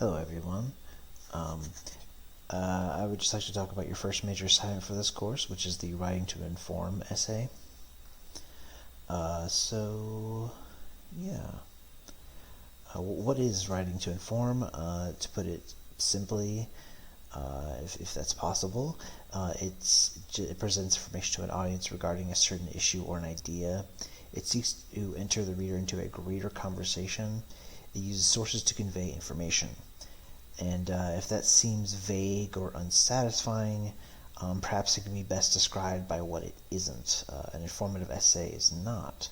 Hello everyone. Um, I would just like to talk about your first major assignment for this course, which is the Writing to Inform essay. So, yeah. What is Writing to Inform? To put it simply, if that's possible, it presents information to an audience regarding a certain issue or an idea. It seeks to enter the reader into a greater conversation. It uses sources to convey information. And if that seems vague or unsatisfying, perhaps it can be best described by what it isn't. An informative essay is not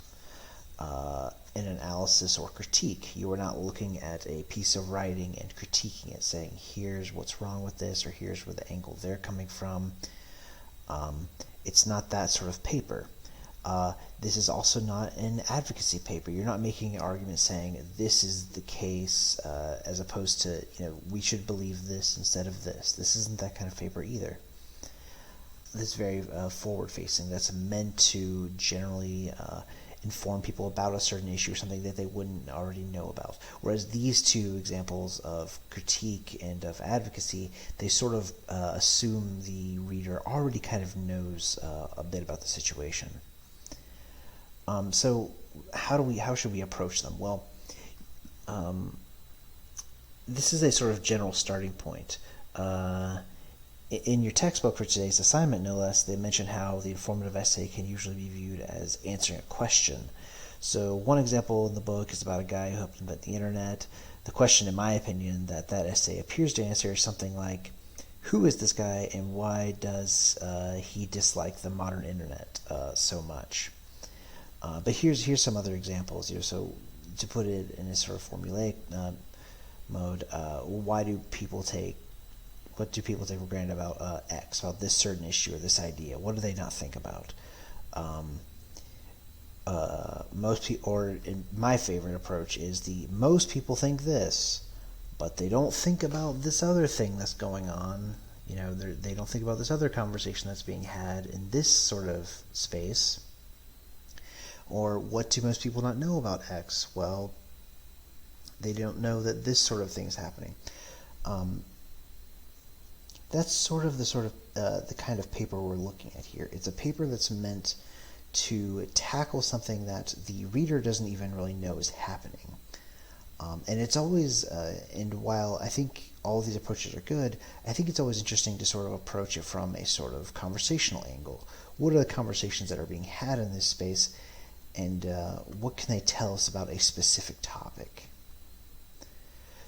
an analysis or critique. You are not looking at a piece of writing and critiquing it, saying, here's what's wrong with this, or here's where the angle they're coming from. It's not that sort of paper. This is also not an advocacy paper. You're not making an argument saying this is the case, as opposed to, we should believe this instead of this. This isn't that kind of paper either. This is very forward-facing. That's meant to generally inform people about a certain issue or something that they wouldn't already know about. Whereas these two examples of critique and of advocacy, they sort of assume the reader already kind of knows a bit about the situation. So how should we approach them? Well, this is a sort of general starting point. In your textbook for today's assignment, no less, they mention how the informative essay can usually be viewed as answering a question. So one example in the book is about a guy who helped invent the internet. The question, in my opinion, that essay appears to answer is something like, who is this guy and why does he dislike the modern internet so much? But here's some other examples. So to put it in a sort of formulaic mode, what do people take for granted about X, about this certain issue or this idea? What do they not think about? Most people, or in my favorite approach is most people think this, but they don't think about this other thing that's going on. They don't think about this other conversation that's being had in this sort of space. Or what do most people not know about X? Well, they don't know that this sort of thing is happening. That's sort of the kind of paper we're looking at here. It's a paper that's meant to tackle something that the reader doesn't even really know is happening. And it's always, and while I think all of these approaches are good, I think it's always interesting to sort of approach it from a sort of conversational angle. What are the conversations that are being had in this space? And what can they tell us about a specific topic?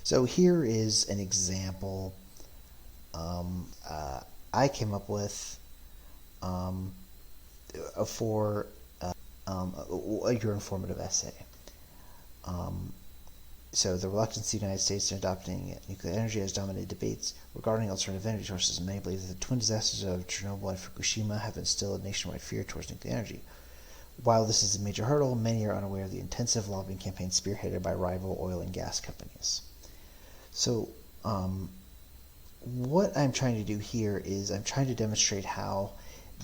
So here is an example I came up with for your informative essay. So the reluctance of the United States in adopting nuclear energy has dominated debates regarding alternative energy sources, and many believe that the twin disasters of Chernobyl and Fukushima have instilled nationwide fear towards nuclear energy. While this is a major hurdle, many are unaware of the intensive lobbying campaign spearheaded by rival oil and gas companies. So, what I'm trying to do here is I'm trying to demonstrate how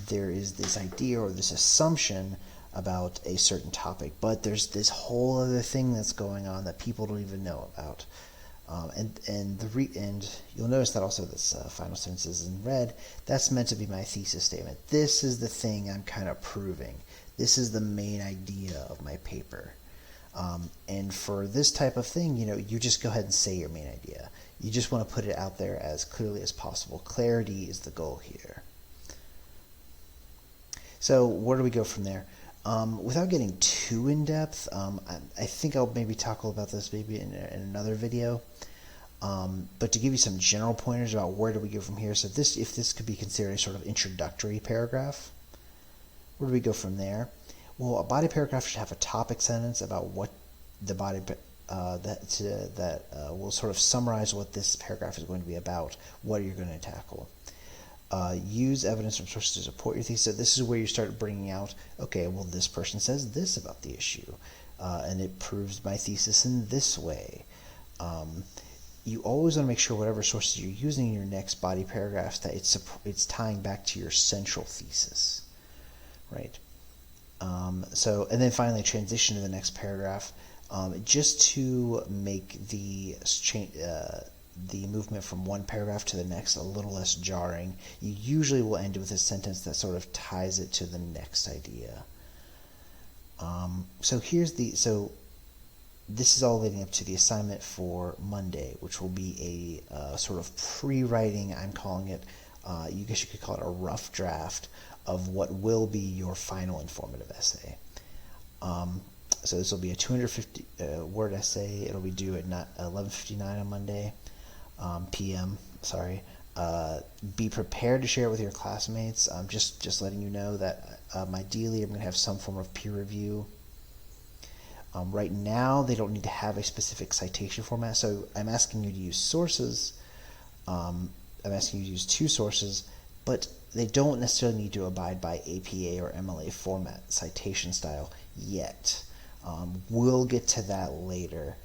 there is this idea or this assumption about a certain topic, but there's this whole other thing that's going on that people don't even know about. And you'll notice that also this final sentence is in red. That's meant to be my thesis statement. This is the thing I'm kind of proving. This is the main idea of my paper. And for this type of thing, you just go ahead and say your main idea. You just want to put it out there as clearly as possible. Clarity is the goal here. So where do we go from there? Without getting too in-depth, I think I'll maybe talk about this maybe in another video. But to give you some general pointers about where do we go from here, so if this could be considered a sort of introductory paragraph, where do we go from there? Well, a body paragraph should have a topic sentence about what the body that will sort of summarize what this paragraph is going to be about, what you're going to tackle. Use evidence from sources to support your thesis. So this is where you start bringing out, okay, well, this person says this about the issue, and it proves my thesis in this way. You always want to make sure whatever sources you're using in your next body paragraphs that it's tying back to your central thesis. Right. And then finally transition to the next paragraph, just to make the the movement from one paragraph to the next a little less jarring, you usually will end with a sentence that sort of ties it to the next idea. So this is all leading up to the assignment for Monday, which will be a sort of pre-writing, I'm calling it, you guess you could call it a rough draft of what will be your final informative essay. So this will be a 250 word essay. It'll be due at 11:59 on Monday, p.m. Sorry. Be prepared to share it with your classmates. Just letting you know that ideally I'm going to have some form of peer review. Right now they don't need to have a specific citation format, so I'm asking you to use sources. I'm asking you to use 2 sources, but they don't necessarily need to abide by APA or MLA format citation style yet. We'll get to that later.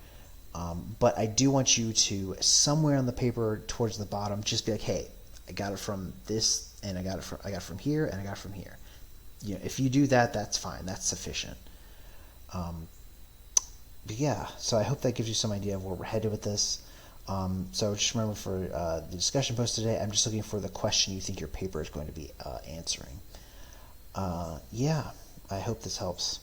But I do want you to, somewhere on the paper towards the bottom, just be like, hey, I got it from this, and I got it from here, and I got it from here. You know, if you do that, that's fine. That's sufficient. But yeah, so I hope that gives you some idea of where we're headed with this. So just remember for the discussion post today, I'm just looking for the question you think your paper is going to be answering. Yeah, I hope this helps.